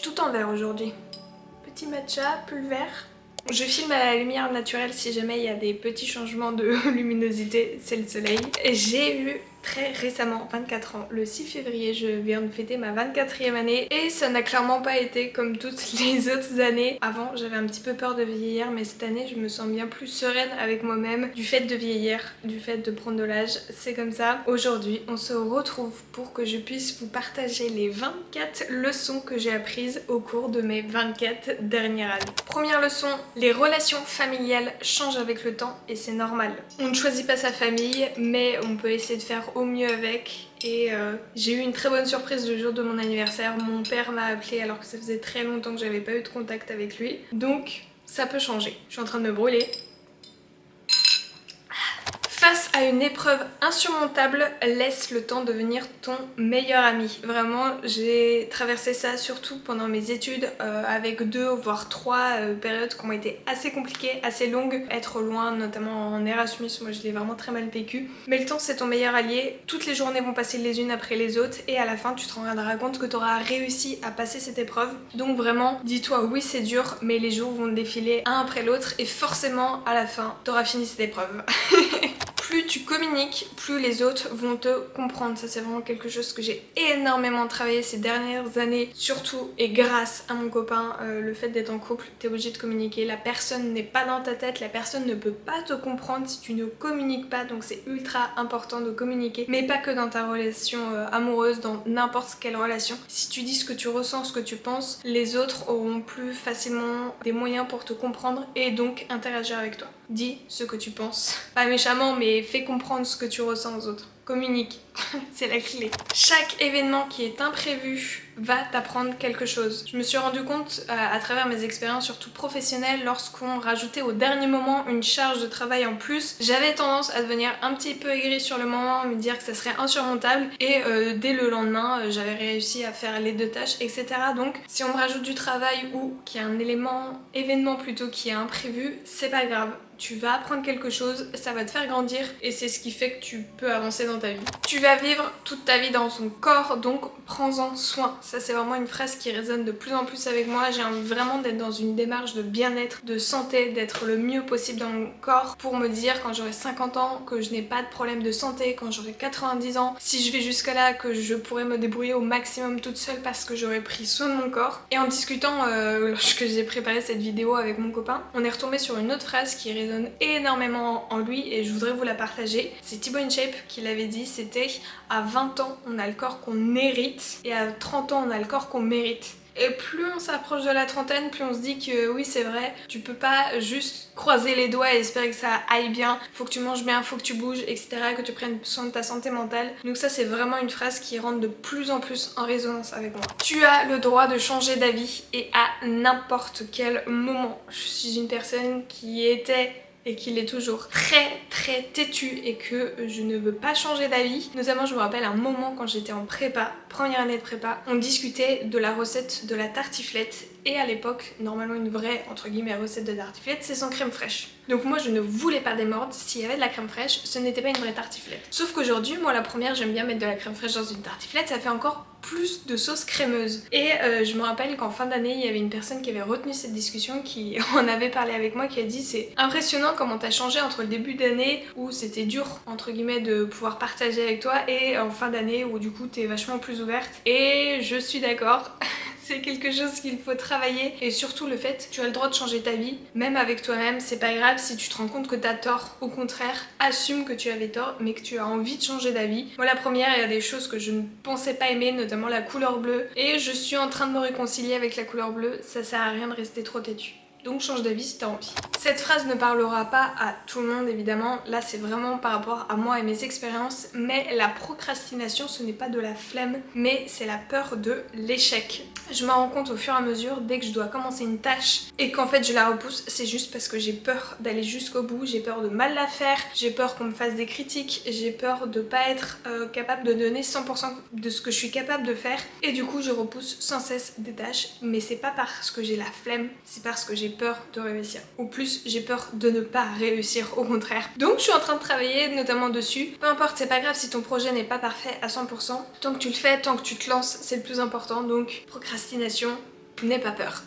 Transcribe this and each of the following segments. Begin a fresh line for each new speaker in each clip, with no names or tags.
suis tout en vert aujourd'hui. Petit matcha, pull vert. Je filme à la lumière naturelle si jamais il y a des petits changements de luminosité, c'est le soleil. J'ai eu très récemment 24 ans, le 6 février, je viens de fêter ma 24e année et ça n'a clairement pas été comme toutes les autres années. Avant j'avais un petit peu peur de vieillir, mais cette année je me sens bien plus sereine avec moi-même du fait de vieillir, du fait de prendre de l'âge, c'est comme ça. Aujourd'hui on se retrouve pour que je puisse vous partager les 24 leçons que j'ai apprises au cours de mes 24 dernières années. Première leçon, les relations familiales changent avec le temps et c'est normal. On ne choisit pas sa famille, mais on peut essayer de faire au mieux avec. Et j'ai eu une très bonne surprise le jour de mon anniversaire. Mon père m'a appelé alors que ça faisait très longtemps que j'avais pas eu de contact avec lui. Donc ça peut changer. Je suis en train de me brûler. Face à une épreuve insurmontable, laisse le temps devenir ton meilleur ami. Vraiment, j'ai traversé ça surtout pendant mes études avec 2 voire 3 périodes qui ont été assez compliquées, assez longues. Être loin, notamment en Erasmus, moi je l'ai vraiment très mal vécu. Mais le temps c'est ton meilleur allié. Toutes les journées vont passer les unes après les autres et à la fin tu te rendras compte que tu auras réussi à passer cette épreuve. Donc vraiment, dis-toi oui c'est dur, mais les jours vont défiler un après l'autre et forcément à la fin tu auras fini cette épreuve. Plus tu communiques, plus les autres vont te comprendre. Ça c'est vraiment quelque chose que j'ai énormément travaillé ces dernières années, surtout et grâce à mon copain. Le fait d'être en couple, t'es obligé de communiquer. La personne n'est pas dans ta tête, la personne ne peut pas te comprendre si tu ne communiques pas. Donc c'est ultra important de communiquer, mais pas que dans ta relation amoureuse, dans n'importe quelle relation. Si tu dis ce que tu ressens, ce que tu penses, les autres auront plus facilement des moyens pour te comprendre et donc interagir avec toi. Dis ce que tu penses. Pas méchamment, mais fais comprendre ce que tu ressens aux autres. Communique, c'est la clé. Chaque événement qui est imprévu va t'apprendre quelque chose. Je me suis rendu compte à travers mes expériences, surtout professionnelles, lorsqu'on rajoutait au dernier moment une charge de travail en plus, j'avais tendance à devenir un petit peu aigrie sur le moment, me dire que ça serait insurmontable et dès le lendemain, j'avais réussi à faire les 2 tâches, etc. Donc si on me rajoute du travail ou qu'il y a un événement plutôt qui est imprévu, c'est pas grave. Tu vas apprendre quelque chose, ça va te faire grandir et c'est ce qui fait que tu peux avancer dans ta vie. Tu vas vivre toute ta vie dans ton corps, donc prends-en soin. Ça c'est vraiment une phrase qui résonne de plus en plus avec moi. J'ai envie vraiment d'être dans une démarche de bien-être, de santé, d'être le mieux possible dans mon corps pour me dire quand j'aurai 50 ans que je n'ai pas de problème de santé, quand j'aurai 90 ans, si je vais jusqu'à là, que je pourrai me débrouiller au maximum toute seule parce que j'aurai pris soin de mon corps. Et en discutant, lorsque j'ai préparé cette vidéo avec mon copain, on est retombé sur une autre phrase qui résonne énormément en lui et je voudrais vous la partager. C'est Thibaut InShape qui l'avait dit, c'était à 20 ans on a le corps qu'on hérite et à 30 ans on a le corps qu'on mérite. Et plus on s'approche de la trentaine, plus on se dit que oui c'est vrai, tu peux pas juste croiser les doigts et espérer que ça aille bien, faut que tu manges bien, faut que tu bouges, etc., que tu prennes soin de ta santé mentale. Donc ça c'est vraiment une phrase qui rentre de plus en plus en résonance avec moi. Tu as le droit de changer d'avis et à n'importe quel moment. Je suis une personne qui était et qu'il est toujours très têtu et que je ne veux pas changer d'avis. Notamment je me rappelle un moment quand j'étais en prépa, première année de prépa, on discutait de la recette de la tartiflette et à l'époque, normalement une vraie entre guillemets recette de tartiflette, c'est sans crème fraîche. Donc moi je ne voulais pas démordre, s'il y avait de la crème fraîche, ce n'était pas une vraie tartiflette. Sauf qu'aujourd'hui, moi la première j'aime bien mettre de la crème fraîche dans une tartiflette, ça fait encore plus de sauce crémeuse. Et je me rappelle qu'en fin d'année, il y avait une personne qui avait retenu cette discussion, qui en avait parlé avec moi, qui a dit c'est impressionnant comment t'as changé entre le début d'année où c'était dur entre guillemets de pouvoir partager avec toi et en fin d'année où du coup t'es vachement plus ouverte. Et je suis d'accord. C'est quelque chose qu'il faut travailler et surtout le fait que tu as le droit de changer ta vie, même avec toi-même, c'est pas grave si tu te rends compte que t'as tort. Au contraire, assume que tu avais tort mais que tu as envie de changer d'avis. Moi la première, il y a des choses que je ne pensais pas aimer, notamment la couleur bleue et je suis en train de me réconcilier avec la couleur bleue, ça sert à rien de rester trop têtu. Donc change d'avis si t'as envie. Cette phrase ne parlera pas à tout le monde évidemment, là c'est vraiment par rapport à moi et mes expériences, mais la procrastination ce n'est pas de la flemme, mais c'est la peur de l'échec. Je me rends compte au fur et à mesure, dès que je dois commencer une tâche et qu'en fait je la repousse, c'est juste parce que j'ai peur d'aller jusqu'au bout, j'ai peur de mal la faire, j'ai peur qu'on me fasse des critiques, j'ai peur de pas être capable de donner 100% de ce que je suis capable de faire et du coup je repousse sans cesse des tâches, mais c'est pas parce que j'ai la flemme, c'est parce que j'ai peur de réussir. Ou plus, j'ai peur de ne pas réussir, au contraire. Donc je suis en train de travailler notamment dessus. Peu importe, c'est pas grave si ton projet n'est pas parfait à 100%. Tant que tu le fais, tant que tu te lances, c'est le plus important. Donc procrastination, n'aie pas peur.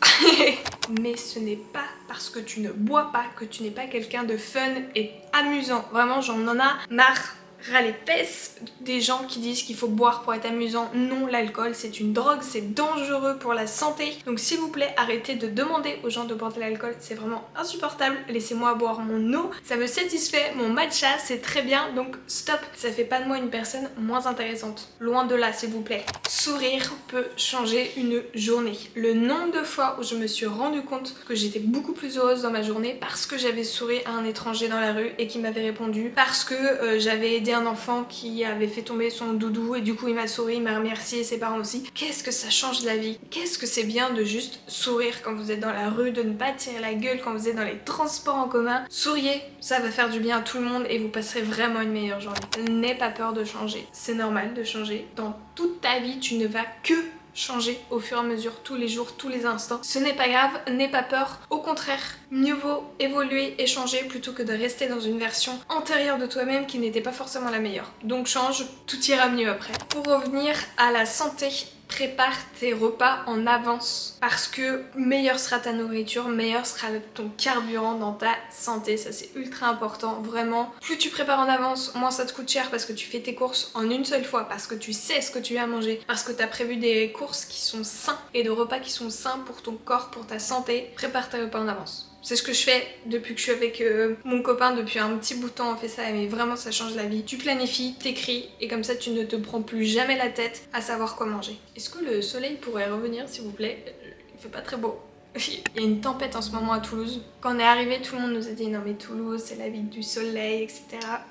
Mais ce n'est pas parce que tu ne bois pas que tu n'es pas quelqu'un de fun et amusant. Vraiment, j'en en a marre. Ras les fesses des gens qui disent qu'il faut boire pour être amusant. Non, l'alcool c'est une drogue, c'est dangereux pour la santé. Donc s'il vous plaît, arrêtez de demander aux gens de boire de l'alcool, c'est vraiment insupportable. Laissez-moi boire mon eau, ça me satisfait, mon matcha c'est très bien, donc stop. Ça fait pas de moi une personne moins intéressante. Loin de là s'il vous plaît. Sourire peut changer une journée. Le nombre de fois où je me suis rendu compte que j'étais beaucoup plus heureuse dans ma journée parce que j'avais souri à un étranger dans la rue et qui m'avait répondu, parce que j'avais aidé un enfant qui avait fait tomber son doudou et du coup il m'a souri, il m'a remercié, ses parents aussi. Qu'est-ce que ça change la vie? Qu'est-ce que c'est bien de juste sourire quand vous êtes dans la rue, de ne pas tirer la gueule quand vous êtes dans les transports en commun. Souriez, ça va faire du bien à tout le monde et vous passerez vraiment une meilleure journée. N'aie pas peur de changer, c'est normal de changer. Dans toute ta vie, tu ne vas que changer au fur et à mesure, tous les jours, tous les instants. Ce n'est pas grave, n'aie pas peur. Au contraire, mieux vaut évoluer et changer plutôt que de rester dans une version antérieure de toi-même qui n'était pas forcément la meilleure. Donc change, tout ira mieux après. Pour revenir à la santé, prépare tes repas en avance parce que meilleure sera ta nourriture, meilleur sera ton carburant dans ta santé, ça c'est ultra important, vraiment. Plus tu prépares en avance, moins ça te coûte cher parce que tu fais tes courses en une seule fois, parce que tu sais ce que tu as mangé, parce que tu as prévu des courses qui sont sains et de repas qui sont sains pour ton corps, pour ta santé. Prépare tes repas en avance. C'est ce que je fais depuis que je suis avec mon copain, depuis un petit bout de temps on fait ça, mais vraiment ça change la vie. Tu planifies, t'écris et comme ça tu ne te prends plus jamais la tête à savoir quoi manger. Est-ce que le soleil pourrait revenir s'il vous plaît? Il fait pas très beau. Il y a une tempête en ce moment à Toulouse. Quand on est arrivé, tout le monde nous a dit non mais Toulouse c'est la ville du soleil, etc.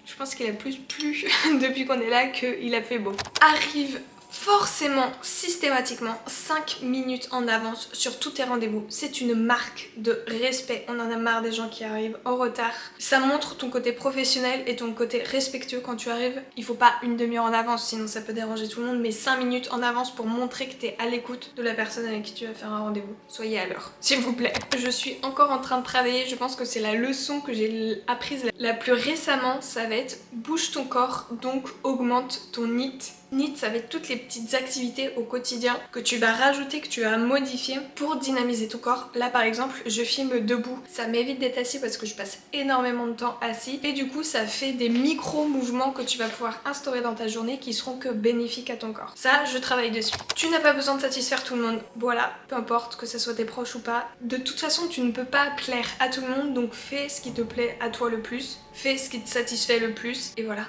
Je pense qu'il a plus plu depuis qu'on est là qu'il a fait beau. Arrive forcément, systématiquement, 5 minutes en avance sur tous tes rendez-vous. C'est une marque de respect. On en a marre des gens qui arrivent en retard. Ça montre ton côté professionnel et ton côté respectueux quand tu arrives. Il faut pas une demi-heure en avance, sinon ça peut déranger tout le monde, mais 5 minutes en avance pour montrer que tu es à l'écoute de la personne avec qui tu vas faire un rendez-vous. Soyez à l'heure, s'il vous plaît. Je suis encore en train de travailler. Je pense que c'est la leçon que j'ai apprise la plus récemment. Ça va être bouge ton corps, donc augmente ton NEAT. NEAT, ça va être toutes les petites activités au quotidien que tu vas rajouter, que tu vas modifier pour dynamiser ton corps. Là par exemple, je filme debout, ça m'évite d'être assis parce que je passe énormément de temps assis et du coup ça fait des micro-mouvements que tu vas pouvoir instaurer dans ta journée qui seront que bénéfiques à ton corps. Ça, je travaille dessus. Tu n'as pas besoin de satisfaire tout le monde, voilà, peu importe que ce soit tes proches ou pas. De toute façon, tu ne peux pas plaire à tout le monde, donc fais ce qui te plaît à toi le plus, fais ce qui te satisfait le plus et voilà.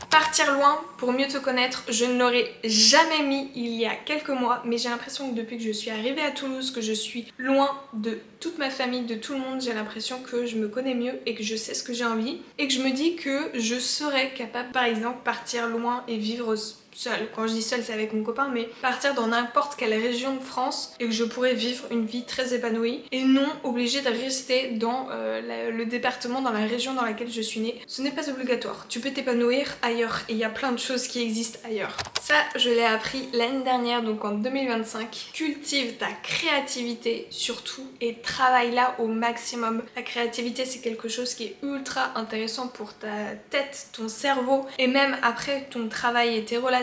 Partir loin pour mieux te connaître, je ne l'aurais jamais mis il y a quelques mois, mais j'ai l'impression que depuis que je suis arrivée à Toulouse, que je suis loin de toute ma famille, de tout le monde, j'ai l'impression que je me connais mieux et que je sais ce que j'ai envie et que je me dis que je serais capable par exemple partir loin et vivre seule. Quand je dis seule, c'est avec mon copain, mais partir dans n'importe quelle région de France et que je pourrais vivre une vie très épanouie et non obligée de rester dans le département, dans la région dans laquelle je suis née. Ce n'est pas obligatoire. Tu peux t'épanouir ailleurs et il y a plein de choses qui existent ailleurs. Ça, je l'ai appris l'année dernière, donc en 2025. Cultive ta créativité surtout et travaille là au maximum. La créativité, c'est quelque chose qui est ultra intéressant pour ta tête, ton cerveau et même après ton travail et tes relations.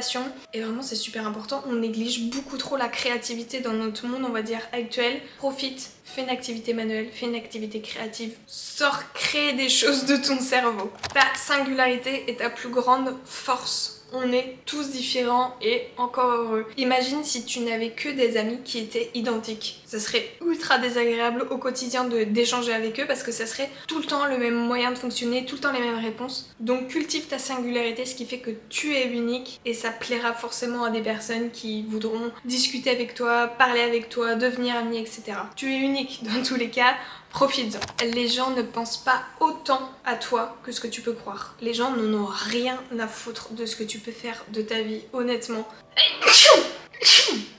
Et vraiment c'est super important, on néglige beaucoup trop la créativité dans notre monde on va dire actuel. Profite, fais une activité manuelle, fais une activité créative, sors créer des choses de ton cerveau. Ta singularité est ta plus grande force. On est tous différents et encore heureux. Imagine si tu n'avais que des amis qui étaient identiques. Ça serait ultra désagréable au quotidien d'échanger avec eux parce que ça serait tout le temps le même moyen de fonctionner, tout le temps les mêmes réponses. Donc cultive ta singularité, ce qui fait que tu es unique et ça plaira forcément à des personnes qui voudront discuter avec toi, parler avec toi, devenir amis, etc. Tu es unique dans tous les cas. Profites-en. Les gens ne pensent pas autant à toi que ce que tu peux croire. Les gens n'en ont rien à foutre de ce que tu peux faire de ta vie, honnêtement.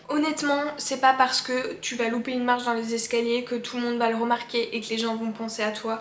Honnêtement, c'est pas parce que tu vas louper une marche dans les escaliers que tout le monde va le remarquer et que les gens vont penser à toi.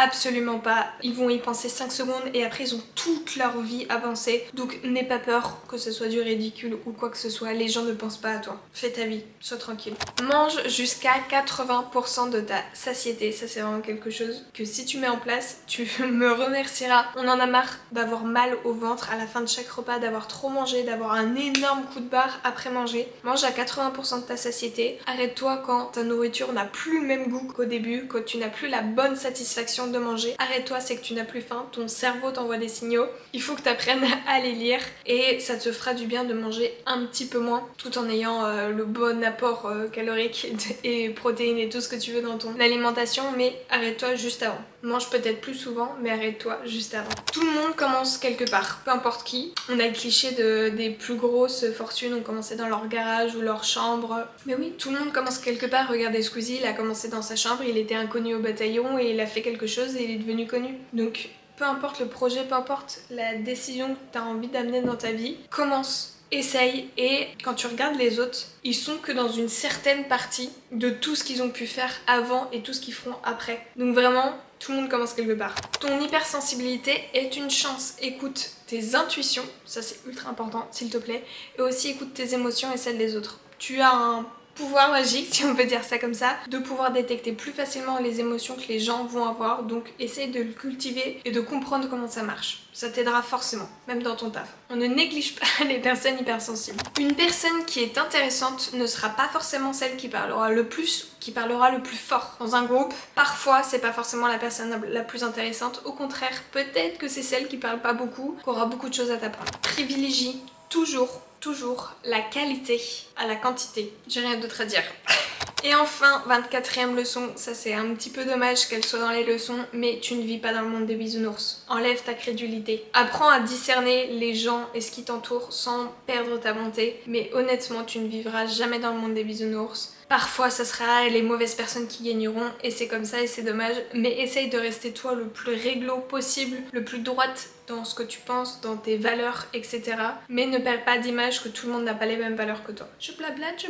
absolument pas. Ils vont y penser 5 secondes et après ils ont toute leur vie à penser. Donc n'aie pas peur que ce soit du ridicule ou quoi que ce soit, les gens ne pensent pas à toi. Fais ta vie, sois tranquille. Mange jusqu'à 80% de ta satiété, ça c'est vraiment quelque chose que si tu mets en place, tu me remercieras. On en a marre d'avoir mal au ventre à la fin de chaque repas, d'avoir trop mangé, d'avoir un énorme coup de barre après manger. Mange à 80% de ta satiété. Arrête-toi quand ta nourriture n'a plus le même goût qu'au début, quand tu n'as plus la bonne satisfaction de manger. Arrête-toi, c'est que tu n'as plus faim, ton cerveau t'envoie des signaux. Il faut que tu apprennes à les lire et ça te fera du bien de manger un petit peu moins tout en ayant le bon apport calorique et protéines et tout ce que tu veux dans ton alimentation, mais arrête-toi juste avant. Mange peut-être plus souvent, mais arrête-toi juste avant. Tout le monde commence quelque part, peu importe qui. On a le cliché des plus grosses fortunes ont commencé dans leur garage ou leur chambre. Mais oui, tout le monde commence quelque part. Regardez Squeezie, il a commencé dans sa chambre, il était inconnu au bataillon et il a fait quelque chose et il est devenu connu. Donc peu importe le projet, peu importe la décision que tu as envie d'amener dans ta vie, commence. Essaye, et quand tu regardes les autres, ils sont que dans une certaine partie de tout ce qu'ils ont pu faire avant et tout ce qu'ils feront après. Donc vraiment, tout le monde commence quelque part. Ton hypersensibilité est une chance. Écoute tes intuitions, ça c'est ultra important s'il te plaît, et aussi écoute tes émotions et celles des autres. Tu as un pouvoir magique, si on peut dire ça comme ça, de pouvoir détecter plus facilement les émotions que les gens vont avoir, donc essaye de le cultiver et de comprendre comment ça marche. Ça t'aidera forcément, même dans ton taf. On ne néglige pas les personnes hypersensibles. Une personne qui est intéressante ne sera pas forcément celle qui parlera le plus, qui parlera le plus fort. Dans un groupe, parfois c'est pas forcément la personne la plus intéressante, au contraire, peut-être que c'est celle qui parle pas beaucoup, qui aura beaucoup de choses à t'apprendre. Privilégie toujours la qualité à la quantité. J'ai rien d'autre à dire. Et enfin, 24e leçon, ça c'est un petit peu dommage qu'elle soit dans les leçons, mais tu ne vis pas dans le monde des bisounours. Enlève ta crédulité. Apprends à discerner les gens et ce qui t'entoure sans perdre ta bonté, mais honnêtement, tu ne vivras jamais dans le monde des bisounours. Parfois, ça sera les mauvaises personnes qui gagneront et c'est comme ça et c'est dommage, mais essaye de rester toi le plus réglo possible, le plus droite dans ce que tu penses, dans tes valeurs, etc. Mais ne perds pas d'image que tout le monde n'a pas les mêmes valeurs que toi. Je blablate.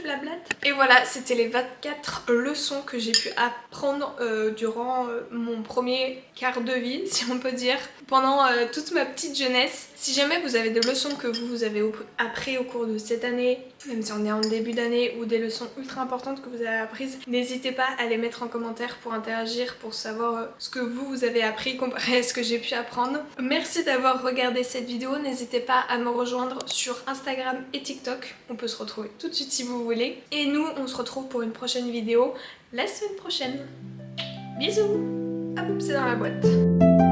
Et voilà, c'était les 24 leçons que j'ai pu apprendre durant mon premier quart de vie, si on peut dire, pendant toute ma petite jeunesse. Si jamais vous avez des leçons que vous avez appris au cours de cette année, même si on est en début d'année, ou des leçons ultra importantes que vous avez apprises, n'hésitez pas à les mettre en commentaire pour interagir, pour savoir ce que vous avez appris comparé à ce que j'ai pu apprendre. Merci d'avoir regardé cette vidéo, n'hésitez pas à me rejoindre sur Instagram et TikTok, on peut se retrouver tout de suite si vous voulez. Et nous, on se retrouve pour une prochaine vidéo la semaine prochaine. Bisous! Hop, c'est dans la boîte.